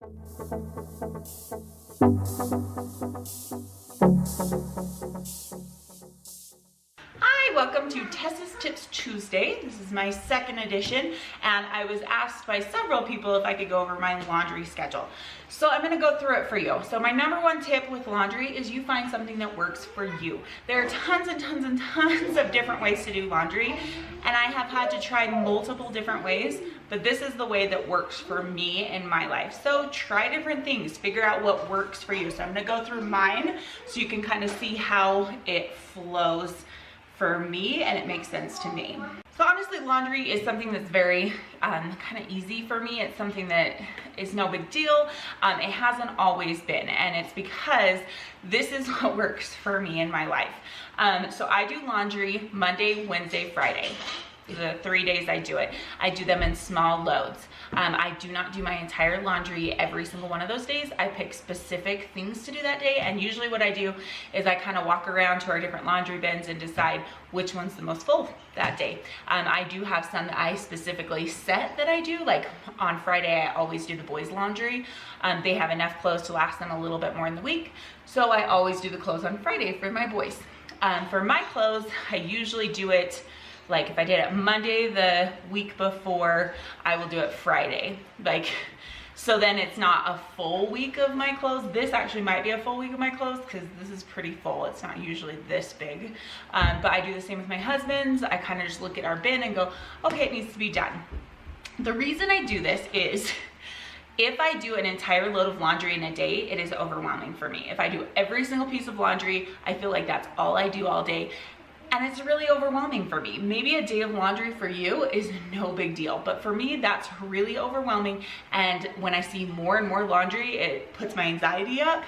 Hi, welcome to Tessa's Tips Tuesday. This is my second edition, and I was asked by several people if I could go over my laundry schedule. So I'm gonna go through it for you. So my number one tip with laundry is you find something that works for you. There are tons and tons and tons of different ways to do laundry, and I have had to try multiple different ways, but this is the way that works for me in my life. So try different things, figure out what works for you. So I'm gonna go through mine so you can kind of see how it flows for me and it makes sense to me. So honestly, laundry is something that's very kind of easy for me. It's something that is no big deal. It hasn't always been, and it's because this is what works for me in my life. So I do laundry Monday, Wednesday, Friday. The 3 days I do it. I do them in small loads. I do not do my entire laundry every single one of those days. I pick specific things to do that day, and usually what I do is I kind of walk around to our different laundry bins and decide which one's the most full that day. I do have some that I specifically set that I do, like on Friday I always do the boys' laundry. They have enough clothes to last them a little bit more in the week, so I always do the clothes on Friday for my boys. For my clothes, I usually do it like if I did it Monday the week before, I will do it Friday. So then it's not a full week of my clothes. This actually might be a full week of my clothes because this is pretty full. It's not usually this big. But I do the same with my husband's. I kind of just look at our bin and go, okay, it needs to be done. The reason I do this is if I do an entire load of laundry in a day, it is overwhelming for me. If I do every single piece of laundry, I feel like that's all I do all day. And it's really overwhelming for me. Maybe a day of laundry for you is no big deal, but for me, that's really overwhelming. And when I see more and more laundry, it puts my anxiety up.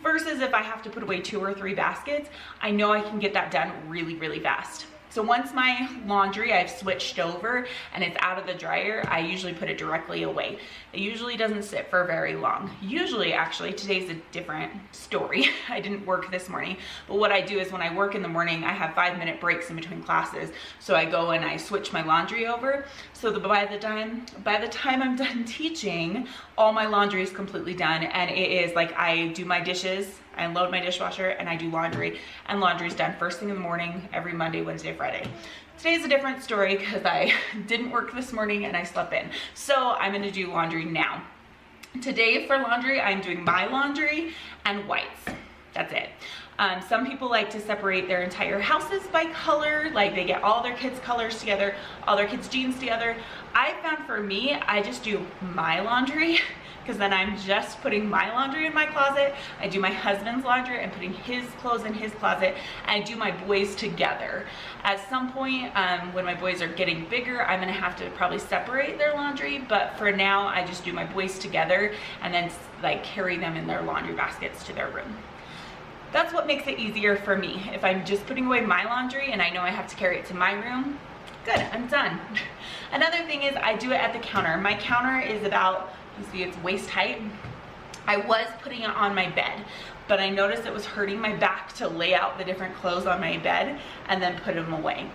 Versus if I have to put away 2 or 3 baskets, I know I can get that done really, really fast. So once my laundry, I've switched over and it's out of the dryer, I usually put it directly away. It usually doesn't sit for very long. Usually, actually, today's a different story. I didn't work this morning, but what I do is when I work in the morning, I have 5-minute breaks in between classes. So I go and I switch my laundry over. So by the time I'm done teaching, all my laundry is completely done, and it is like I do my dishes, I unload my dishwasher, and I do laundry, and laundry's done first thing in the morning every Monday, Wednesday, Friday. Today's a different story because I didn't work this morning and I slept in. So I'm gonna do laundry now. Today for laundry, I'm doing my laundry and whites. That's it. Some people like to separate their entire houses by color, like they get all their kids' colors together, all their kids' jeans together. I found for me, I just do my laundry because then I'm just putting my laundry in my closet. I do my husband's laundry and putting his clothes in his closet, and I do my boys together. At some point, when my boys are getting bigger, I'm gonna have to probably separate their laundry, but for now, I just do my boys together and then like carry them in their laundry baskets to their room. That's what makes it easier for me. If I'm just putting away my laundry and I know I have to carry it to my room, good, I'm done. Another thing is I do it at the counter. My counter is about, you see it's waist height. I was putting it on my bed, but I noticed it was hurting my back to lay out the different clothes on my bed and then put them away.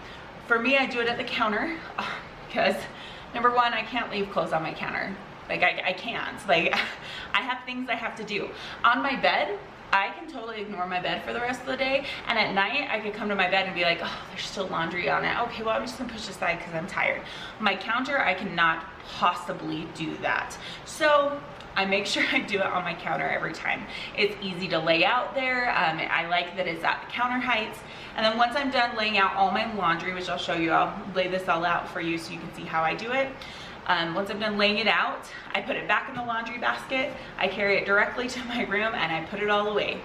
For me, I do it at the counter because number one, I can't leave clothes on my counter. Like I can't, like I have things I have to do. On my bed, I can totally ignore my bed for the rest of the day, and at night I could come to my bed and be like, oh, there's still laundry on it. Okay, well, I'm just gonna push it aside because I'm tired. My counter, I cannot possibly do that. So I make sure I do it on my counter every time. It's easy to lay out there. I like that it's at the counter heights. And then once I'm done laying out all my laundry, which I'll show you, I'll lay this all out for you so you can see how I do it. Once I'm done laying it out, I put it back in the laundry basket, I carry it directly to my room, and I put it all away.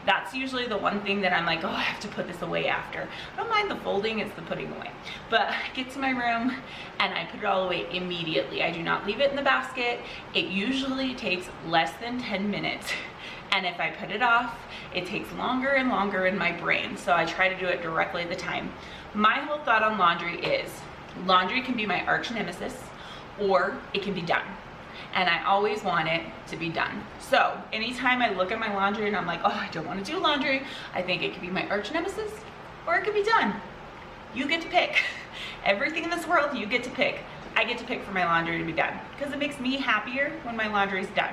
That's usually the one thing that I'm like, oh, I have to put this away after. I don't mind the folding, it's the putting away. But I get to my room and I put it all away immediately. I do not leave it in the basket. It usually takes less than 10 minutes. And if I put it off, it takes longer and longer in my brain. So I try to do it directly at the time. My whole thought on laundry is, laundry can be my arch nemesis, or it can be done. And I always want it to be done. So anytime I look at my laundry and I'm like, oh, I don't want to do laundry, I think it could be my arch nemesis, or it could be done. You get to pick. Everything in this world, you get to pick. I I get to pick for my laundry to be done because it makes me happier when my laundry's done.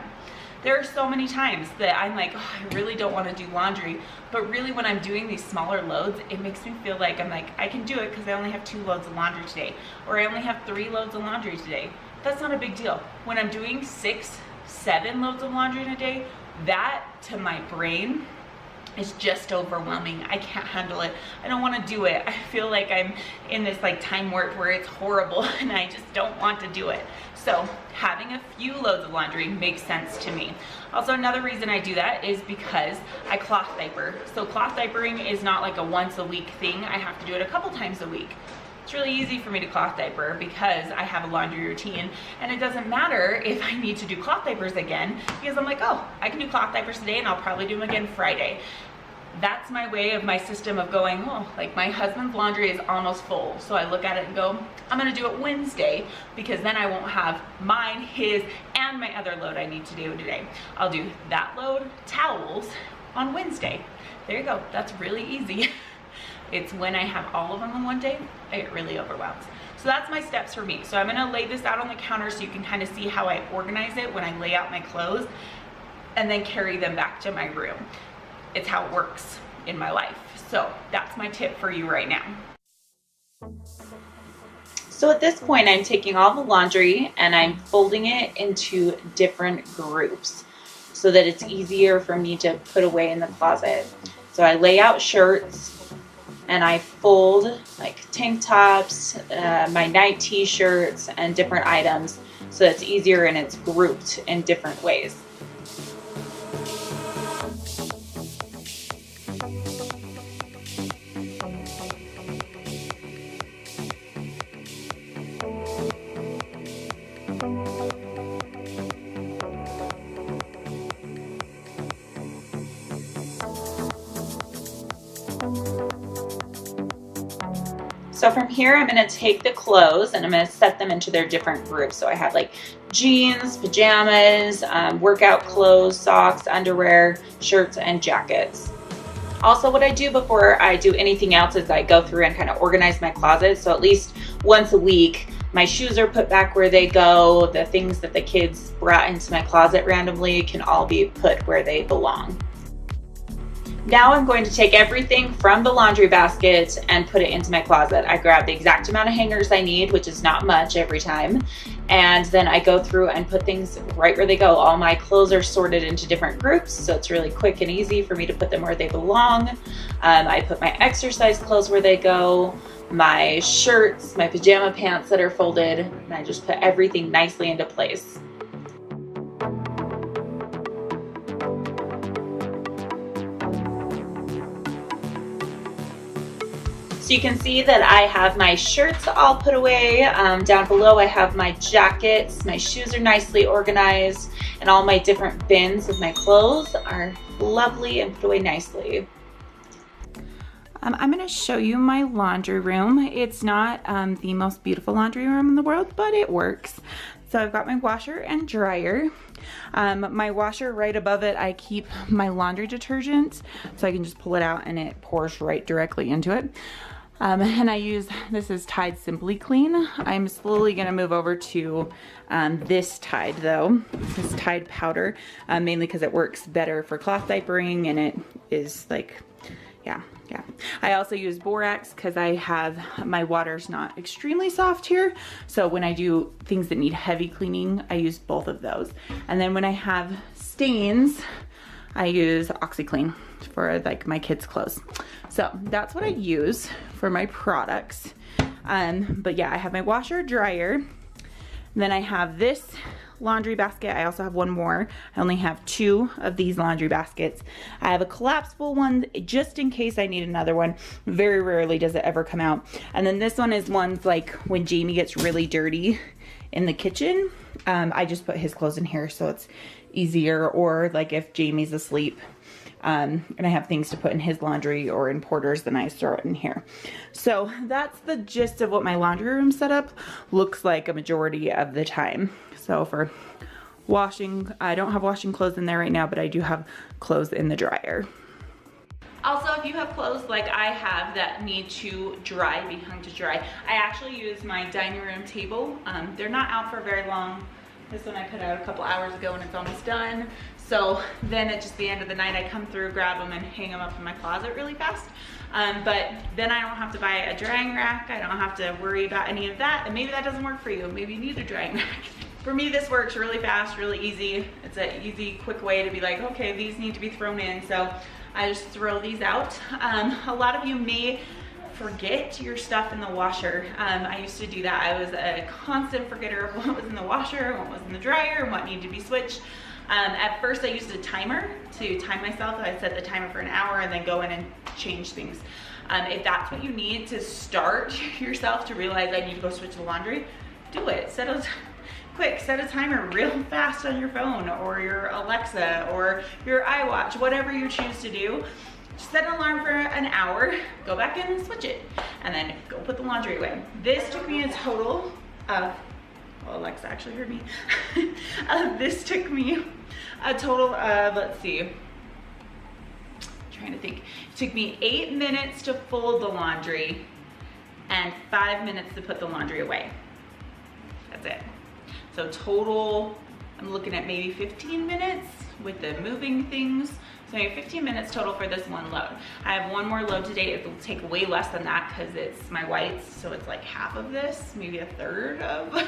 There are so many times that I'm like, oh, I really don't want to do laundry, but really when I'm doing these smaller loads, it makes me feel like I can do it because I only have 2 loads of laundry today, or I only have 3 loads of laundry today. That's not a big deal. When I'm doing 6, 7 loads of laundry in a day, that to my brain is just overwhelming. I can't handle it. I don't want to do it. I feel like I'm in this like time warp where it's horrible and I just don't want to do it. So having a few loads of laundry makes sense to me. Also, another reason I do that is because I cloth diaper. So cloth diapering is not like a once a week thing. I have to do it a couple times a week. It's really easy for me to cloth diaper because I have a laundry routine, and it doesn't matter if I need to do cloth diapers again because I'm like, oh, I can do cloth diapers today and I'll probably do them again Friday. That's my way of my system of going, oh, like my husband's laundry is almost full. So I look at it and go, I'm gonna do it Wednesday because then I won't have mine, his, and my other load I need to do today. I'll do that load, towels, on Wednesday. There you go, that's really easy. It's when I have all of them on one day, I get really overwhelmed. So that's my steps for me. So I'm gonna lay this out on the counter so you can kind of see how I organize it when I lay out my clothes and then carry them back to my room. It's how it works in my life. So that's my tip for you right now. So at this point, I'm taking all the laundry and I'm folding it into different groups so that it's easier for me to put away in the closet. So I lay out shirts and I fold like tank tops, my night t-shirts, and different items so it's easier and it's grouped in different ways. So from here, I'm going to take the clothes and I'm going to set them into their different groups. So I have like jeans, pajamas, workout clothes, socks, underwear, shirts, and jackets. Also, what I do before I do anything else is I go through and kind of organize my closet. So at least once a week, my shoes are put back where they go. The things that the kids brought into my closet randomly can all be put where they belong. Now I'm going to take everything from the laundry basket and put it into my closet. I grab the exact amount of hangers I need, which is not much every time. And then I go through and put things right where they go. All my clothes are sorted into different groups, so it's really quick and easy for me to put them where they belong. I put my exercise clothes where they go, my shirts, my pajama pants that are folded, and I just put everything nicely into place. So you can see that I have my shirts all put away. Down below I have my jackets, my shoes are nicely organized, and all my different bins of my clothes are lovely and put away nicely. I'm going to show you my laundry room. It's not the most beautiful laundry room in the world, but it works. So I've got my washer and dryer. My washer, right above it, I keep my laundry detergent, so I can just pull it out and it pours right directly into it. And I use, this is Tide Simply Clean. I'm slowly gonna move over to this Tide though, this Tide powder, mainly because it works better for cloth diapering and it is like, yeah. I also use borax because I have, my water's not extremely soft here. So when I do things that need heavy cleaning, I use both of those. And then when I have stains, I use OxiClean for like my kids' clothes. So that's what I use for my products. But yeah, I have my washer, dryer. Then I have this laundry basket. I also have one more. I only have 2 of these laundry baskets. I have a collapsible one just in case I need another one. Very rarely does it ever come out. And then this one is ones like when Jamie gets really dirty in the kitchen. I just put his clothes in here so it's easier, or like if Jamie's asleep and I have things to put in his laundry or in Porter's, then I throw it in here. So that's the gist of what my laundry room setup looks like a majority of the time. So for washing, I don't have washing clothes in there right now, but I do have clothes in the dryer. Also, if you have clothes like I have that need to dry, be hung to dry, I actually use my dining room table. They're not out for very long. This one I put out a couple hours ago and it's almost done. So then at just the end of the night, I come through, grab them and hang them up in my closet really fast. But then I don't have to buy a drying rack. I don't have to worry about any of that. And maybe that doesn't work for you. Maybe you need a drying rack. For me, this works really fast, really easy. It's an easy, quick way to be like, okay, these need to be thrown in. So I just throw these out. A lot of you may forget your stuff in the washer. I used to do that. I was a constant forgetter of what was in the washer, what was in the dryer, and what needed to be switched. At first I used a timer to time myself. I set the timer for an hour and then go in and change things. If that's what you need to start yourself to realize I need to go switch the laundry, do it. Set a timer real fast on your phone or your Alexa or your iWatch, whatever you choose to do. Set an alarm for an hour, go back in and switch it, and then go put the laundry away. This took me a total of, well, Alexa actually heard me. This took me a total of, let's see, I'm trying to think. It took me 8 minutes to fold the laundry and 5 minutes to put the laundry away. That's it. So total, I'm looking at maybe 15 minutes with the moving things. So maybe 15 minutes total for this one load. I have one more load today. It'll take way less than that because it's my whites. So it's like half of this, maybe a third of,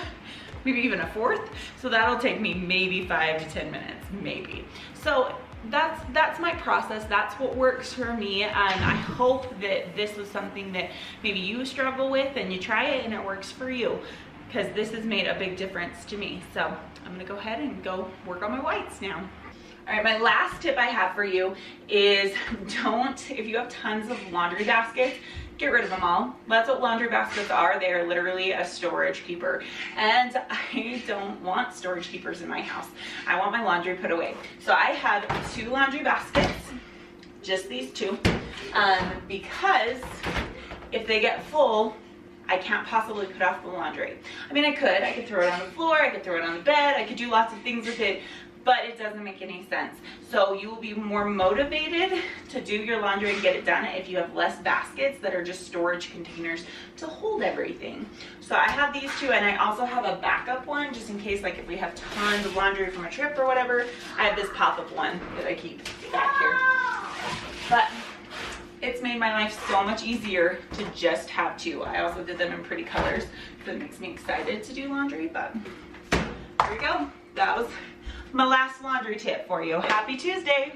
maybe even a fourth. So that'll take me maybe 5 to 10 minutes, maybe. So that's my process. That's what works for me. I hope that this was something that maybe you struggle with and you try it and it works for you, because this has made a big difference to me. So I'm gonna go ahead and go work on my whites now. All right, my last tip I have for you is if you have tons of laundry baskets, get rid of them all. That's what laundry baskets are. They are literally a storage keeper. And I don't want storage keepers in my house. I want my laundry put away. So I have 2 laundry baskets, just these 2, because if they get full, I can't possibly put off the laundry. I mean, I could throw it on the floor, I could throw it on the bed, I could do lots of things with it, but it doesn't make any sense. So you will be more motivated to do your laundry and get it done if you have less baskets that are just storage containers to hold everything. So I have these 2, and I also have a backup one just in case, like if we have tons of laundry from a trip or whatever. I have this pop-up one that I keep back here. But it's made my life so much easier to just have 2. I also did them in pretty colors because it makes me excited to do laundry, but there we go. That was my last laundry tip for you. Happy Tuesday.